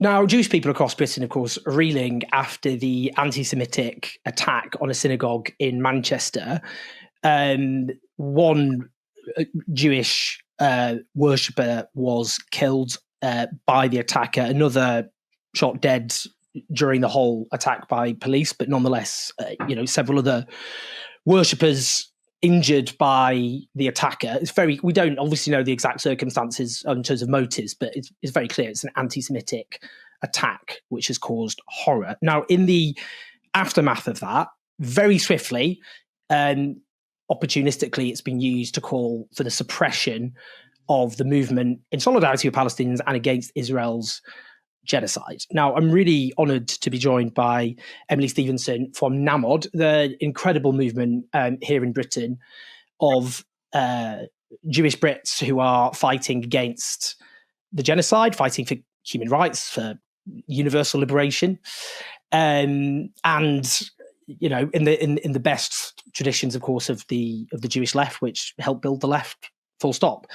Now, Jewish people across Britain, of course, are reeling after the anti-Semitic attack on a synagogue in Manchester. One Jewish worshipper was killed by the attacker. Another shot dead during the whole attack by police, but nonetheless, several other worshippers injured by the attacker. We don't obviously know the exact circumstances in terms of motives, but it's very clear it's an anti-Semitic attack which has caused horror. Now, in the aftermath of that, very swiftly, opportunistically, it's been used to call for the suppression of the movement in solidarity with Palestinians and against Israel's genocide. Now, I'm really honoured to be joined by Emili Stevenson from NAMOD, the incredible movement here in Britain of Jewish Brits who are fighting against the genocide, fighting for human rights, for universal liberation, and in the best traditions, of course, of the Jewish left, which helped build the left. Full stop.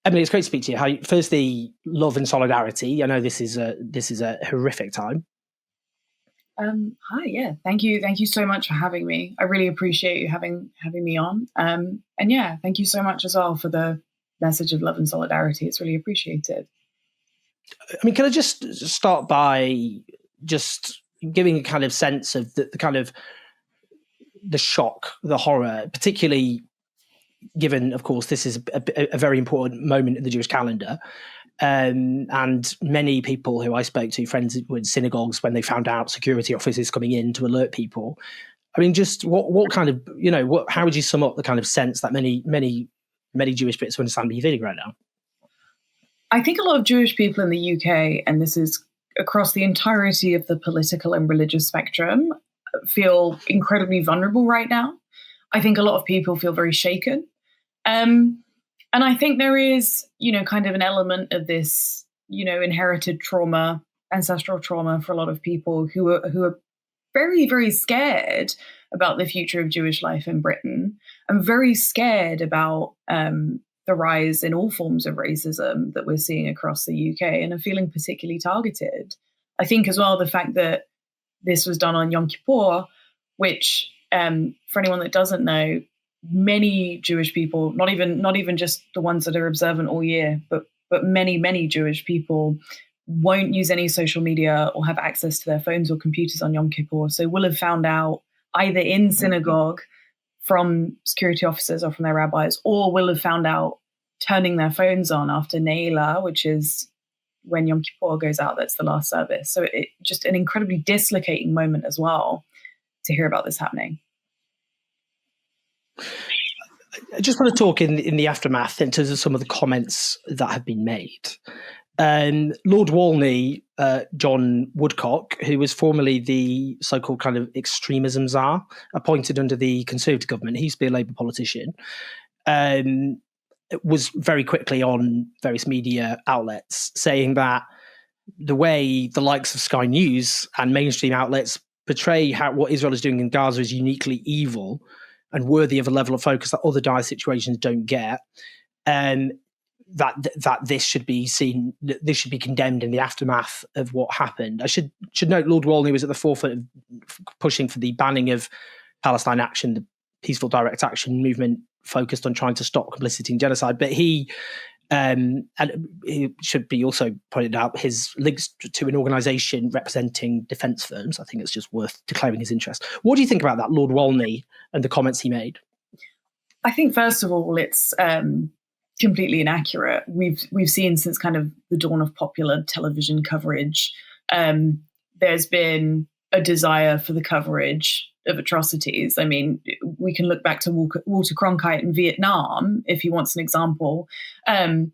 Emili, it's great to speak to you. Firstly, love and solidarity. I know this is a horrific time. Hi, yeah. Thank you so much for having me. I really appreciate you having me on. And yeah, thank you so much as well for the message of love and solidarity. It's really appreciated. I mean, can I just start by just giving a kind of sense of the kind of the shock, the horror, particularly given, of course, this is a very important moment in the Jewish calendar. And many people who I spoke to, friends with synagogues, when they found out security officers coming in to alert people. I mean, just what kind of, how would you sum up the kind of sense that many Jewish Brits understand what you're feeling right now? I think a lot of Jewish people in the UK, and this is across the entirety of the political and religious spectrum, feel incredibly vulnerable right now. I think a lot of people feel very shaken. And I think there is, kind of an element of this, inherited trauma, ancestral trauma for a lot of people who are very, very scared about the future of Jewish life in Britain and very scared about the rise in all forms of racism that we're seeing across the UK and are feeling particularly targeted. I think as well the fact that this was done on Yom Kippur, which for anyone that doesn't know, many Jewish people, not even just the ones that are observant all year, but many Jewish people won't use any social media or have access to their phones or computers on Yom Kippur. So will have found out either in synagogue from security officers or from their rabbis, or will have found out turning their phones on after Ne'ilah, which is when Yom Kippur goes out. That's the last service. So it just an incredibly dislocating moment as well to hear about this happening. I just want to talk in the aftermath in terms of some of the comments that have been made. Lord Walney, John Woodcock, who was formerly the so-called kind of extremism czar, appointed under the Conservative government, he used to be a Labour politician, was very quickly on various media outlets saying that the way the likes of Sky News and mainstream outlets portray what Israel is doing in Gaza is uniquely evil and worthy of a level of focus that other dire situations don't get, and that this should be condemned in the aftermath of what happened. I should note Lord Walney was at the forefront of pushing for the banning of Palestine Action, the peaceful direct action movement focused on trying to stop complicity in genocide. But he, and it should be also pointed out, his links to an organisation representing defence firms. I think it's just worth declaring his interest. What do you think about that, Lord Walney, and the comments he made? I think, first of all, it's completely inaccurate. We've seen since kind of the dawn of popular television coverage, there's been a desire for the coverage of atrocities. I mean, we can look back to Walter Cronkite in Vietnam, if he wants an example. And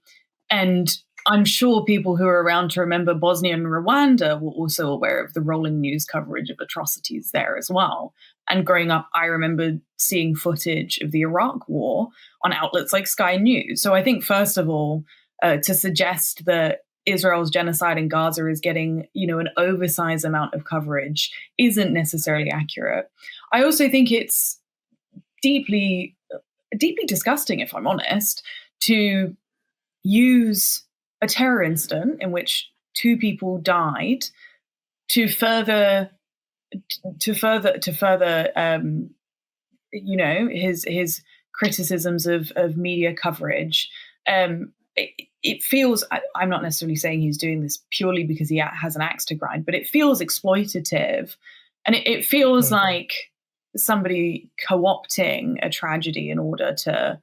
I'm sure people who are around to remember Bosnia and Rwanda were also aware of the rolling news coverage of atrocities there as well. And growing up, I remember seeing footage of the Iraq War on outlets like Sky News. So I think, first of all, to suggest that Israel's genocide in Gaza is getting, an oversized amount of coverage isn't necessarily accurate. I also think it's deeply, deeply disgusting, if I'm honest, to use a terror incident in which 2 people died to further his criticisms of media coverage. It feels, I'm not necessarily saying he's doing this purely because he has an axe to grind, but it feels exploitative, and it feels like somebody co-opting a tragedy in order to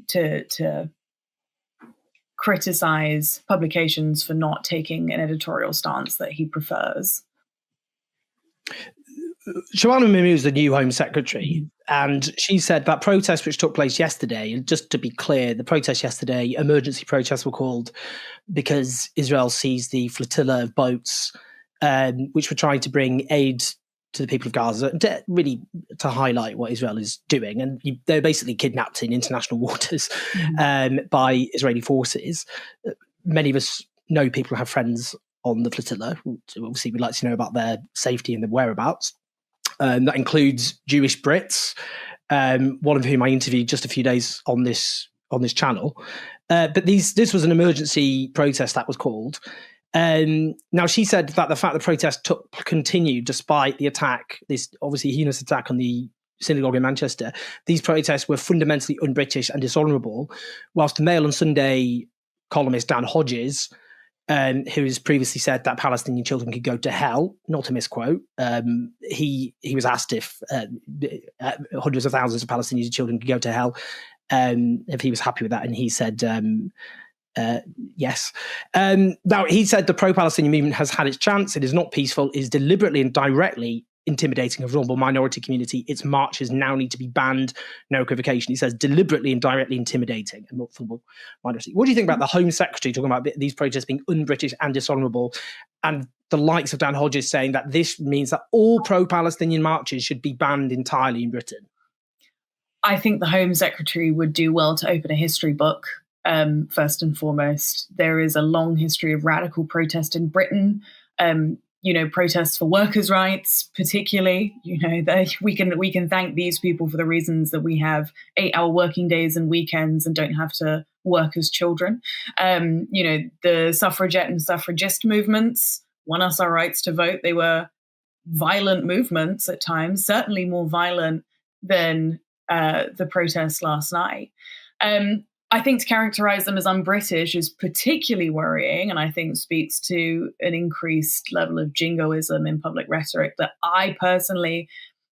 to criticize publications for not taking an editorial stance that he prefers. Joanna Mamu is the new Home Secretary, and she said that protest which took place yesterday, and just to be clear, the protests yesterday, emergency protests were called because Israel seized the flotilla of boats which were trying to bring aid to the people of Gaza, to highlight what Israel is doing. And they're basically kidnapped in international waters by Israeli forces. Many of us know people who have friends on the flotilla. Obviously, we'd like to know about their safety and their whereabouts. That includes Jewish Brits, one of whom I interviewed just a few days on this channel. But this was an emergency protest that was called. Now, she said that the fact the protest continued despite the attack, this obviously heinous attack on the synagogue in Manchester, these protests were fundamentally un-British and dishonourable, whilst the Mail on Sunday columnist Dan Hodges, who has previously said that Palestinian children could go to hell, not a misquote, he was asked if hundreds of thousands of Palestinian children could go to hell, if he was happy with that, and he said yes. Now, he said the pro-Palestinian movement has had its chance. It is not peaceful. It is deliberately and directly intimidating a vulnerable minority community. Its marches now need to be banned. No equivocation. He says deliberately and directly intimidating a vulnerable minority. What do you think about the Home Secretary talking about these protests being un-British and dishonourable, and the likes of Dan Hodges saying that this means that all pro-Palestinian marches should be banned entirely in Britain? I think the Home Secretary would do well to open a history book. First and foremost, there is a long history of radical protest in Britain. Protests for workers' rights, particularly. We can thank these people for the reasons that we have 8-hour working days and weekends and don't have to work as children. The suffragette and suffragist movements won us our rights to vote. They were violent movements at times, certainly more violent than the protests last night. I think to characterize them as un-British is particularly worrying, and I think speaks to an increased level of jingoism in public rhetoric that I personally,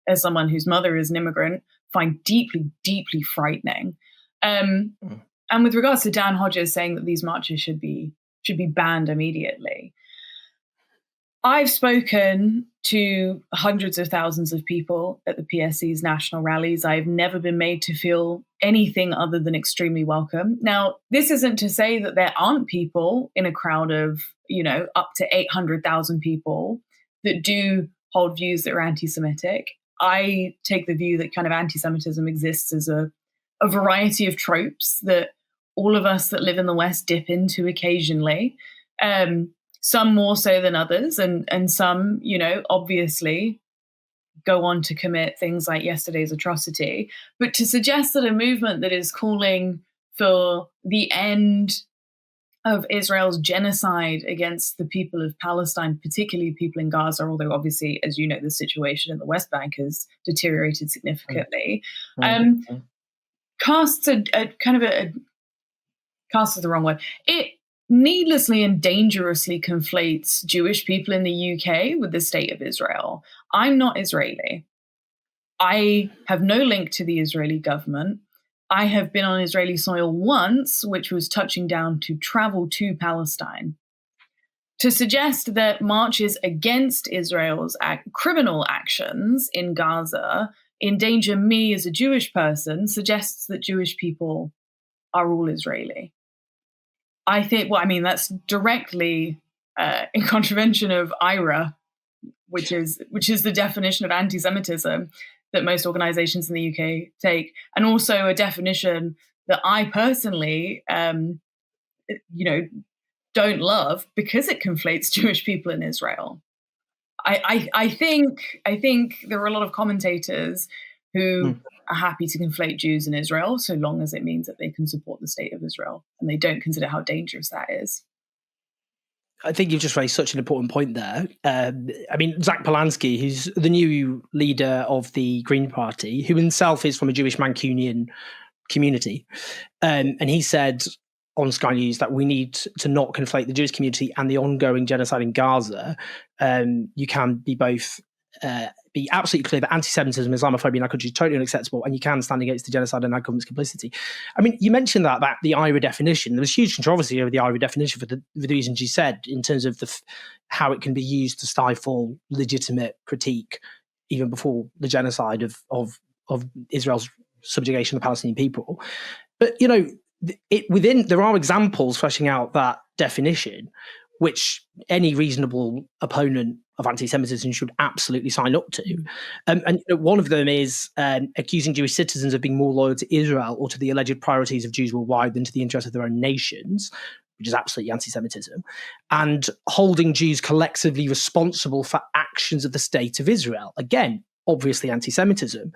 as someone whose mother is an immigrant, find deeply, deeply frightening. And with regards to Dan Hodges saying that these marches should be banned immediately, I've spoken to hundreds of thousands of people at the PSC's national rallies. I've never been made to feel anything other than extremely welcome. Now, this isn't to say that there aren't people in a crowd of, up to 800,000 people that do hold views that are anti-Semitic. I take the view that kind of anti-Semitism exists as a variety of tropes that all of us that live in the West dip into occasionally. Some more so than others, and some, obviously go on to commit things like yesterday's atrocity. But to suggest that a movement that is calling for the end of Israel's genocide against the people of Palestine, particularly people in Gaza, although obviously, as you know, the situation in the West Bank has deteriorated significantly, casts cast is the wrong word. It needlessly and dangerously conflates Jewish people in the UK with the state of Israel. I'm not Israeli. I have no link to the Israeli government. I have been on Israeli soil once, which was touching down to travel to Palestine. To suggest that marches against Israel's criminal actions in Gaza endanger me as a Jewish person suggests that Jewish people are all Israeli. I think, that's directly in contravention of IRA, which is the definition of anti-Semitism that most organizations in the UK take, and also a definition that I personally, don't love because it conflates Jewish people in Israel. I think there are a lot of commentators who are happy to conflate Jews in Israel so long as it means that they can support the state of Israel, and they don't consider how dangerous that is. I think you've just raised such an important point there. I mean, Zach Polanski, who's the new leader of the Green Party, who himself is from a Jewish Mancunian community, and he said on Sky News that we need to not conflate the Jewish community and the ongoing genocide in Gaza. You can be both be absolutely clear that anti-Semitism, Islamophobia in our country is totally unacceptable, and you can stand against the genocide and our government's complicity. I mean, you mentioned that the IRA definition. There was huge controversy over the IRA definition for the reasons you said, in terms of how it can be used to stifle legitimate critique, even before the genocide of Israel's subjugation of the Palestinian people. But there are examples fleshing out that definition, which any reasonable opponent of anti-Semitism should absolutely sign up to. And one of them is accusing Jewish citizens of being more loyal to Israel or to the alleged priorities of Jews worldwide than to the interests of their own nations, which is absolutely anti-Semitism, and holding Jews collectively responsible for actions of the state of Israel. Again, obviously anti-Semitism.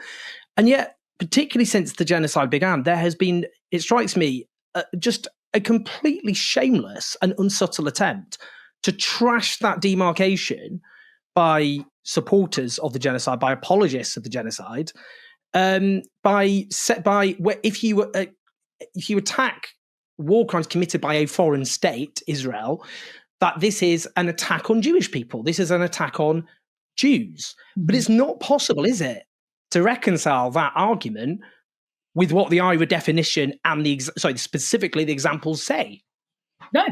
And yet, particularly since the genocide began, there has been, it strikes me, just a completely shameless and unsubtle attempt to trash that demarcation by supporters of the genocide, by apologists of the genocide, if you attack war crimes committed by a foreign state, Israel, that this is an attack on Jewish people. This is an attack on Jews. But it's not possible, is it, to reconcile that argument with what the IRA definition and specifically the examples say? No.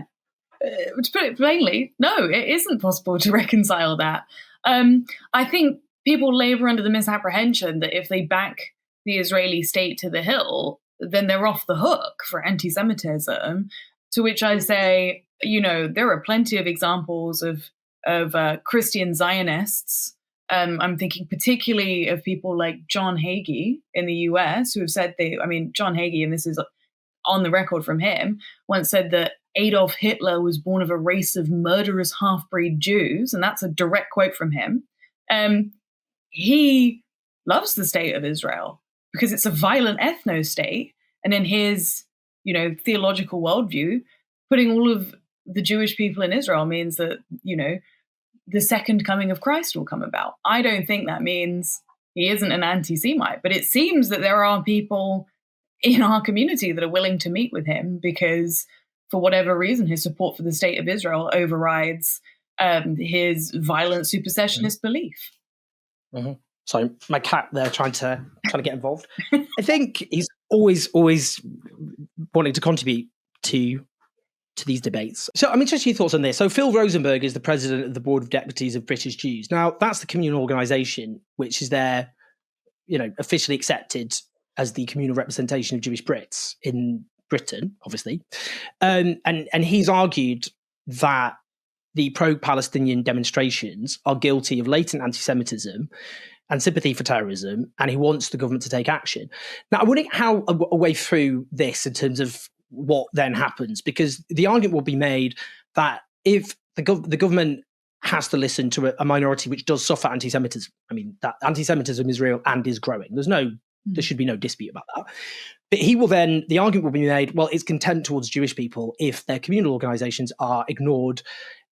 To put it plainly, no, it isn't possible to reconcile that. I think people labor under the misapprehension that if they back the Israeli state to the hill, then they're off the hook for anti-Semitism, to which I say, there are plenty of examples of Christian Zionists. I'm thinking particularly of people like John Hagee in the US, who have said John Hagee, and this is on the record from him, once said that Adolf Hitler was born of a race of murderous half-breed Jews, and that's a direct quote from him. He loves the state of Israel because it's a violent ethno-state, and in his, theological worldview, putting all of the Jewish people in Israel means that, the second coming of Christ will come about. I don't think that means he isn't an anti-Semite, but it seems that there are people in our community that are willing to meet with him because, for whatever reason, his support for the state of Israel overrides his violent supersessionist belief. Mm-hmm. So my cat there trying to get involved. I think he's always wanting to contribute to these debates. So I'm interested in your thoughts on this. So Phil Rosenberg is the president of the Board of Deputies of British Jews. Now, that's the communal organisation which is there, officially accepted as the communal representation of Jewish Brits in Britain, obviously. And he's argued that the pro-Palestinian demonstrations are guilty of latent anti-Semitism and sympathy for terrorism, and he wants the government to take action. Now, I wonder how a way through this in terms of what then happens, because the argument will be made that if the government has to listen to a minority which does suffer anti-Semitism, I mean, that anti-Semitism is real and is growing. There should be no dispute about that. But the argument will be made, well, it's contempt towards Jewish people if their communal organisations are ignored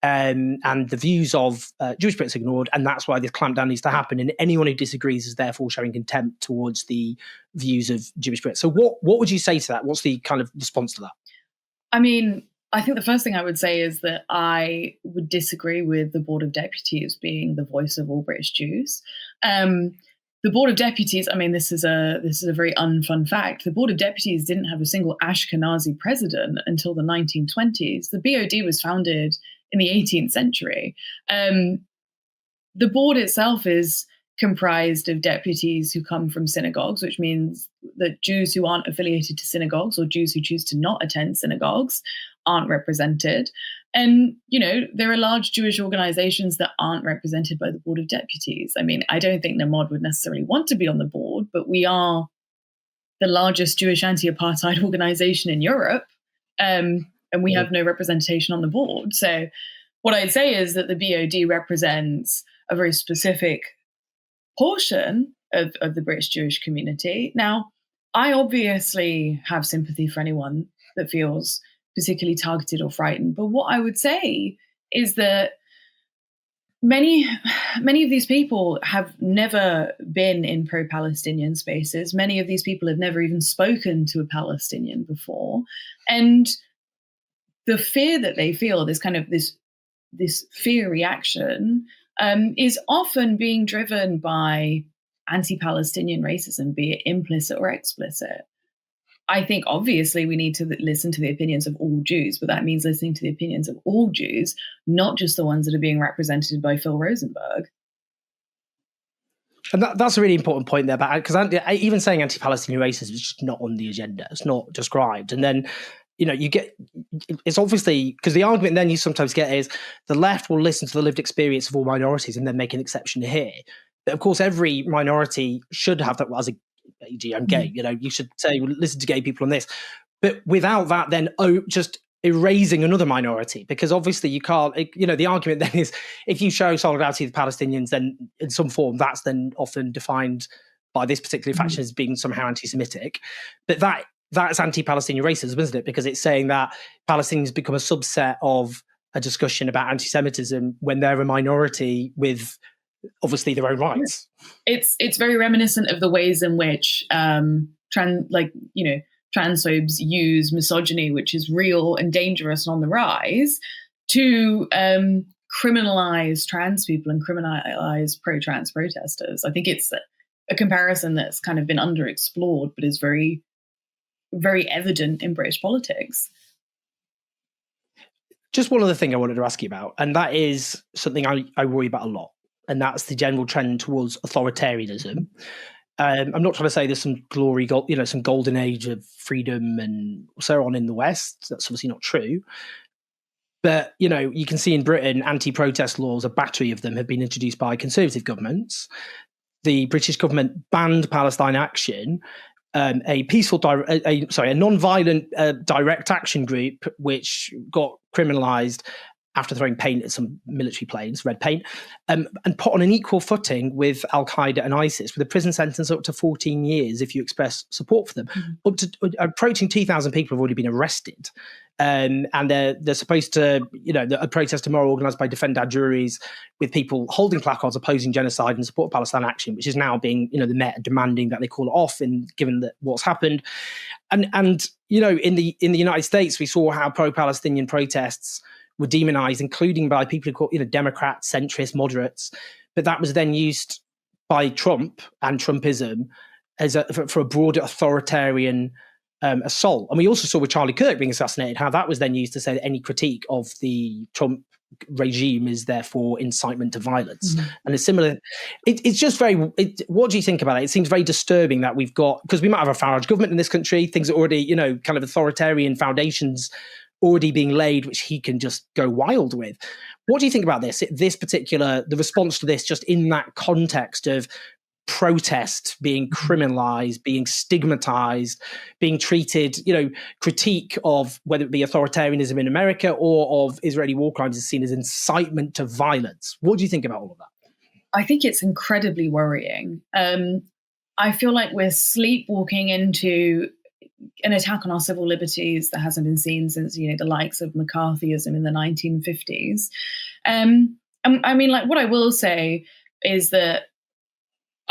and the views of Jewish Brits ignored, and that's why this clampdown needs to happen. And anyone who disagrees is therefore showing contempt towards the views of Jewish Brits. So what would you say to that? What's the kind of response to that? I mean, I think the first thing I would say is that I would disagree with the Board of Deputies being the voice of all British Jews. The Board of Deputies, I mean, this is a very unfun fact. The Board of Deputies didn't have a single Ashkenazi president until the 1920s. The BOD was founded in the 18th century. The board itself is comprised of deputies who come from synagogues, which means that Jews who aren't affiliated to synagogues or Jews who choose to not attend synagogues aren't represented. And, there are large Jewish organizations that aren't represented by the Board of Deputies. I mean, I don't think Namod would necessarily want to be on the board, but we are the largest Jewish anti-apartheid organization in Europe. And we have no representation on the board. So what I'd say is that the BOD represents a very specific portion of the British Jewish community. Now, I obviously have sympathy for anyone that feels particularly targeted or frightened. But what I would say is that many of these people have never been in pro-Palestinian spaces. Many of these people have never even spoken to a Palestinian before. And the fear that they feel, this kind of this fear reaction, is often being driven by anti-Palestinian racism, be it implicit or explicit. I think obviously we need to listen to the opinions of all Jews, but that means listening to the opinions of all Jews, not just the ones that are being represented by Phil Rosenberg. And that's a really important point there, because even saying anti-Palestinian racism is just not on the agenda. It's not described. And then, it's obviously, because the argument then you sometimes get is the left will listen to the lived experience of all minorities and then make an exception here. But of course, every minority should have that. As I'm gay, you should say, well, listen to gay people on this. But without that, then just erasing another minority, because obviously you can't, the argument then is if you show solidarity with Palestinians, then in some form, that's then often defined by this particular faction as being somehow anti-Semitic. But that's anti-Palestinian racism, isn't it? Because it's saying that Palestinians become a subset of a discussion about anti-Semitism when they're a minority with obviously their own rights. It's very reminiscent of the ways in which transphobes use misogyny, which is real and dangerous and on the rise, to criminalize trans people and criminalize pro-trans protesters. I think it's a comparison that's kind of been underexplored, but is very, very evident in British politics. Just one other thing I wanted to ask you about, and that is something I worry about a lot, and that's the general trend towards authoritarianism. I'm not trying to say there's some glory, some golden age of freedom and so on in the West. That's obviously not true. But, you can see in Britain, anti-protest laws, a battery of them have been introduced by conservative governments. The British government banned Palestine Action, a non-violent direct action group, which got criminalised after throwing paint at some military planes, red paint, and put on an equal footing with Al-Qaeda and ISIS, with a prison sentence up to 14 years if you express support for them. Up to approaching 2,000 people have already been arrested. And they're supposed to, a protest tomorrow organised by Defend Our Juries, with people holding placards opposing genocide and support Palestine Action, which is now being, the Met demanding that they call it off, given that what's happened. And in the United States, we saw how pro-Palestinian protests were demonized, including by people who call, Democrats, centrists, moderates. But that was then used by Trump and Trumpism as for a broader authoritarian assault. And we also saw with Charlie Kirk being assassinated, how that was then used to say that any critique of the Trump regime is therefore incitement to violence. And it's similar. It's just what do you think about it? It seems very disturbing that we've got, because we might have a Farage government in this country, things are already, kind of authoritarian foundations already being laid, which he can just go wild with. What do you think about this particular, the response to this, just in that context of protest being criminalized, being stigmatized, being treated, critique of whether it be authoritarianism in America or of Israeli war crimes is seen as incitement to violence? What do you think about all of that? I think it's incredibly worrying. I feel like we're sleepwalking into an attack on our civil liberties that hasn't been seen since, the likes of McCarthyism in the 1950s. What I will say is that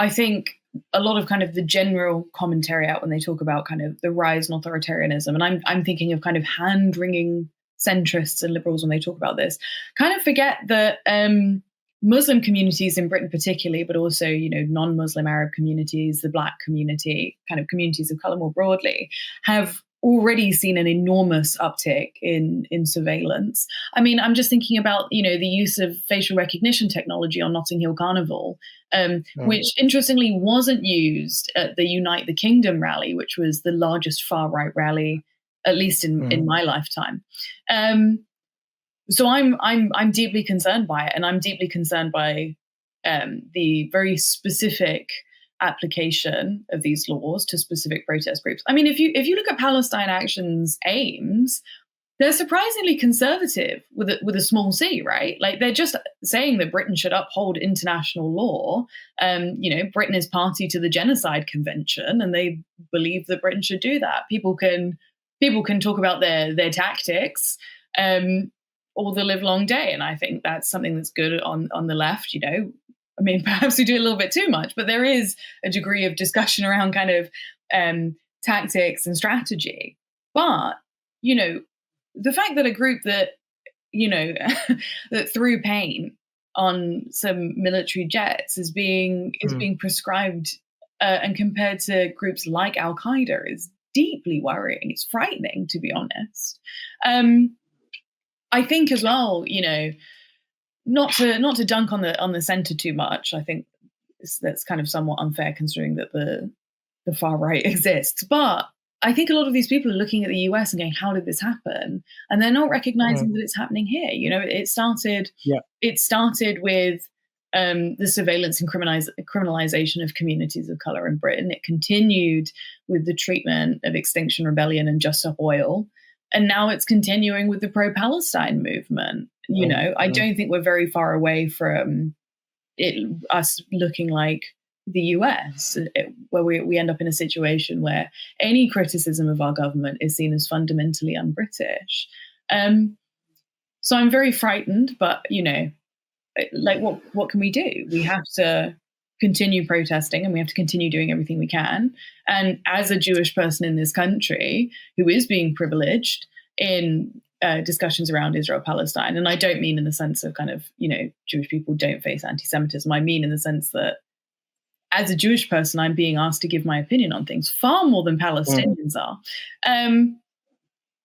I think a lot of kind of the general commentary out when they talk about kind of the rise in authoritarianism, and I'm thinking of kind of hand-wringing centrists and liberals when they talk about this, kind of forget that Muslim communities in Britain particularly, but also, non-Muslim Arab communities, the Black community, kind of communities of colour more broadly, have already seen an enormous uptick in surveillance. I'm just thinking about, the use of facial recognition technology on Notting Hill Carnival, which interestingly wasn't used at the Unite the Kingdom rally, which was the largest far-right rally, at least in my lifetime. So I'm deeply concerned by it, and I'm deeply concerned by the very specific application of these laws to specific protest groups. If you look at Palestine Action's aims, they're surprisingly conservative with a small c, right? Like, they're just saying that Britain should uphold international law. Britain is party to the Genocide Convention, and they believe that Britain should do that. People can talk about their tactics. all the live long day. And I think that's something that's good on the left, you know. I mean, perhaps we do a little bit too much, but there is a degree of discussion around kind of tactics and strategy. But, you know, the fact that a group that, you know, that threw paint on some military jets is being prescribed and compared to groups like Al Qaeda is deeply worrying. It's frightening, to be honest. I think as well, you know, not to dunk on the center too much. I think that's kind of somewhat unfair considering that the far right exists. But I think a lot of these people are looking at the US and going, how did this happen? And they're not recognizing that it's happening here. You know, it started with the surveillance and criminalization of communities of color in Britain. It continued with the treatment of Extinction Rebellion and Just Stop Oil. And now it's continuing with the pro-Palestine movement. You know, I don't think we're very far away from us looking like the US, where we end up in a situation where any criticism of our government is seen as fundamentally un-British. So I'm very frightened, but, you know, like what can we do? We have to continue protesting and we have to continue doing everything we can. And as a Jewish person in this country who is being privileged in discussions around Israel-Palestine, and I don't mean in the sense of kind of, you know, Jewish people don't face anti-Semitism. I mean in the sense that as a Jewish person, I'm being asked to give my opinion on things far more than Palestinians are.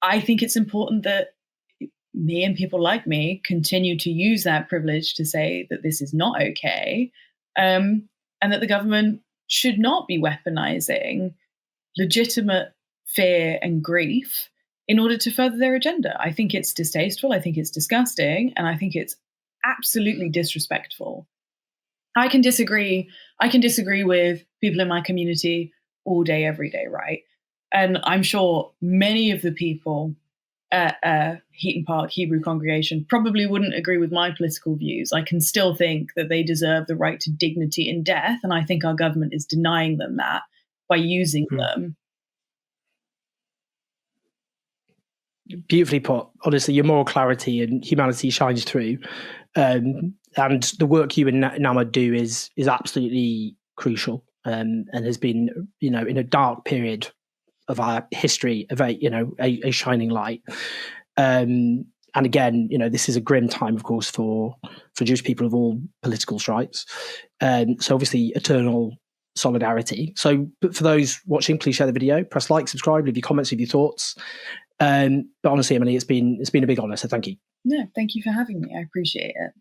I think it's important that me and people like me continue to use that privilege to say that this is not okay, and that the government should not be weaponizing legitimate fear and grief in order to further their agenda. I think it's distasteful. I think it's disgusting. And I think it's absolutely disrespectful. I can disagree with people in my community all day, every day, right? And I'm sure many of the people at Heaton Park Hebrew congregation probably wouldn't agree with my political views. I can still think that they deserve the right to dignity in death. And I think our government is denying them that by using them. Beautifully put. Honestly, your moral clarity and humanity shines through. And the work you and Nama do is absolutely crucial, and has been, you know, in a dark period of our history, of a shining light. And again, you know, this is a grim time, of course, for Jewish people of all political stripes. So obviously, eternal solidarity. So, but for those watching, please share the video, press like, subscribe, leave your comments, leave your thoughts. But honestly, Emili, it's been a big honor. So thank you. No, thank you for having me. I appreciate it.